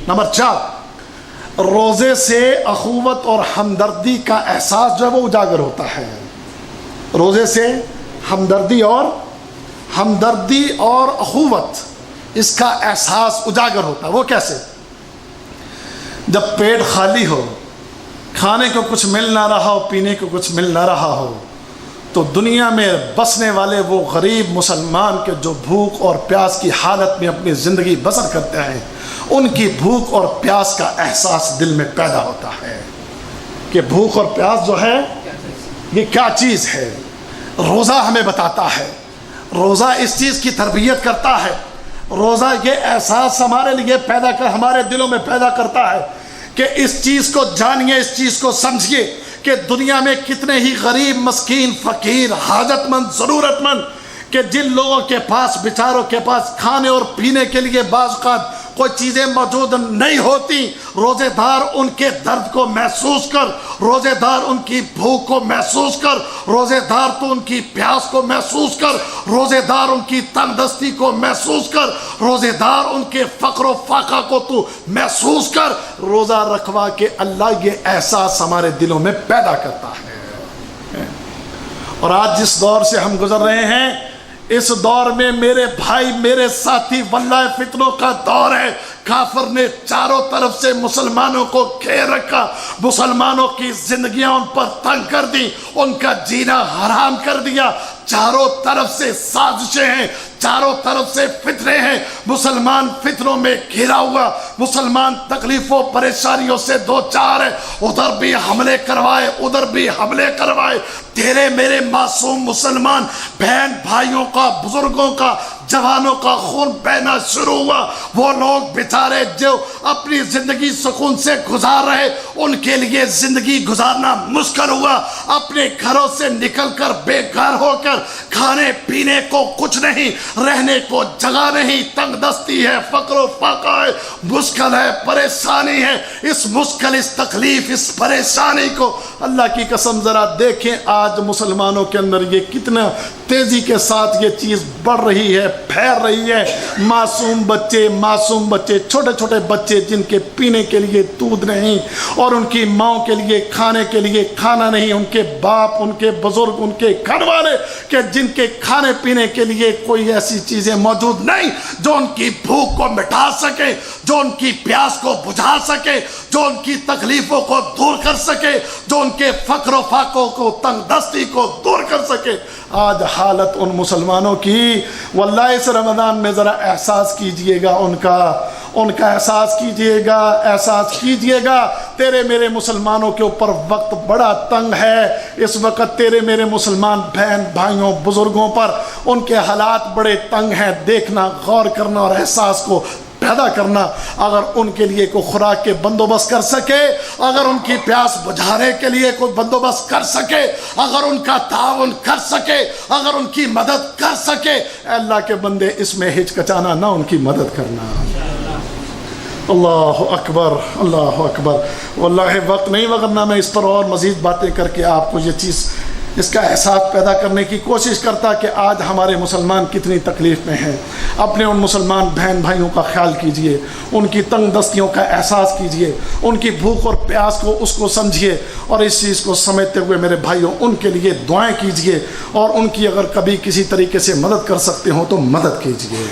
Number 4، روزے سے اخوت اور ہمدردی کا احساس جو ہے وہ اجاگر ہوتا ہے۔ روزے سے ہمدردی اور اخوت، اس کا احساس اجاگر ہوتا ہے۔ وہ کیسے؟ جب پیٹ خالی ہو، کھانے کو کچھ مل نہ رہا ہو، پینے کو کچھ مل نہ رہا ہو، تو دنیا میں بسنے والے وہ غریب مسلمان کے جو بھوک اور پیاس کی حالت میں اپنی زندگی بسر کرتے ہیں، ان کی بھوک اور پیاس کا احساس دل میں پیدا ہوتا ہے کہ بھوک اور پیاس جو ہے یہ کیا چیز ہے۔ روزہ ہمیں بتاتا ہے، روزہ اس چیز کی تربیت کرتا ہے، روزہ یہ احساس ہمارے لیے ہمارے دلوں میں پیدا کرتا ہے کہ اس چیز کو جانیے، اس چیز کو سمجھیے کہ دنیا میں کتنے ہی غریب، مسکین، فقیر، حاجت مند، ضرورت مند کہ جن لوگوں کے پاس، بیچاروں کے پاس کھانے اور پینے کے لیے بعض اوقات کوئی چیزیں موجود نہیں ہوتی، روزے دار ان کے درد کو محسوس کر، روزے دار ان کی بھوک کو محسوس کر، روزے دار تو ان کی پیاس کو محسوس کر، روزے دار ان کی تنگدستی کو محسوس کر، روزے دار ان کے فقر و فاقہ کو تو محسوس کر۔ روزہ رکھوا کے اللہ یہ احساس ہمارے دلوں میں پیدا کرتا ہے۔ اور آج جس دور سے ہم گزر رہے ہیں، اس دور میں میرے بھائی، میرے ساتھی، واللہ فتنوں کا دور ہے۔ کافر نے چاروں طرف سے مسلمانوں کو گھیر رکھا، مسلمانوں کی زندگیاں ان پر تنگ کر دی، ان کا جینا حرام کر دیا۔ چاروں طرف سے سازشیں ہیں، چاروں طرف سے فتنے ہیں، مسلمان فتنوں میں گھرا ہوا، مسلمان تکلیفوں پریشانیوں سے دو چار ہے، ادھر بھی حملے کروائے، ادھر بھی حملے کروائے۔ تیرے میرے معصوم مسلمان بہن بھائیوں کا، بزرگوں کا، جوانوں کا خون بہنا شروع ہوا۔ وہ لوگ بیچارے جو اپنی زندگی سکون سے گزار رہے، ان کے لیے زندگی گزارنا مشکل ہوا۔ اپنے گھروں سے نکل کر بے گھر ہو کر، کھانے پینے کو کچھ نہیں، رہنے کو جگہ نہیں، تنگ دستی ہے، فقر و فاقہ ہے، مشکل ہے، پریشانی ہے۔ اس مشکل، اس تکلیف، اس پریشانی کو اللہ کی قسم ذرا دیکھیں آج مسلمانوں کے اندر یہ کتنا تیزی کے ساتھ یہ چیز بڑھ رہی ہے، پھیل رہی ہے۔ معصوم بچے، چھوٹے چھوٹے بچے جن کے پینے کے لیے دودھ نہیں اور ان کی ماں کے لیے کھانے کے لیے کھانا نہیں، ان کے باپ، ان کے بزرگ، ان کے گھر والے کہ جن کے کھانے پینے کے لیے کوئی ایسی چیزیں موجود نہیں جو ان کی بھوک کو مٹا سکے، جو ان کی پیاس کو بجھا سکے، جو ان کی تکلیفوں کو دور کر سکے، جو ان کے فقر و فاقوں کو، تنگ دستی کو دور کر سکے۔ آج حالت ان مسلمانوں کی، واللہ اس رمضان میں ذرا احساس کیجئے گا ان کا احساس کیجئے گا۔ تیرے میرے مسلمانوں کے اوپر وقت بڑا تنگ ہے اس وقت، تیرے میرے مسلمان بہن بھائیوں، بزرگوں پر ان کے حالات بڑے تنگ ہیں۔ دیکھنا، غور کرنا اور احساس کو پیدا کرنا۔ اگر ان کے لیے کوئی خوراک کے بندوبست کر سکے، اگر ان کی پیاس بجھانے کے لیے کوئی بندوبست کر سکے، اگر ان کا تعاون کر سکے، اگر ان کی مدد کر سکے، اے اللہ کے بندے اس میں ہچکچانا نہ، ان کی مدد کرنا۔ اللہ اکبر، اللہ اکبر۔ واللہ وقت نہیں، ورنہ میں اس پر اور مزید باتیں کر کے آپ کو یہ چیز، اس کا احساس پیدا کرنے کی کوشش کرتا کہ آج ہمارے مسلمان کتنی تکلیف میں ہیں۔ اپنے ان مسلمان بہن بھائیوں کا خیال کیجئے، ان کی تنگ دستیوں کا احساس کیجئے، ان کی بھوک اور پیاس کو، اس کو سمجھیے، اور اس چیز کو سمجھتے ہوئے میرے بھائیوں ان کے لیے دعائیں کیجئے، اور ان کی اگر کبھی کسی طریقے سے مدد کر سکتے ہوں تو مدد کیجئے۔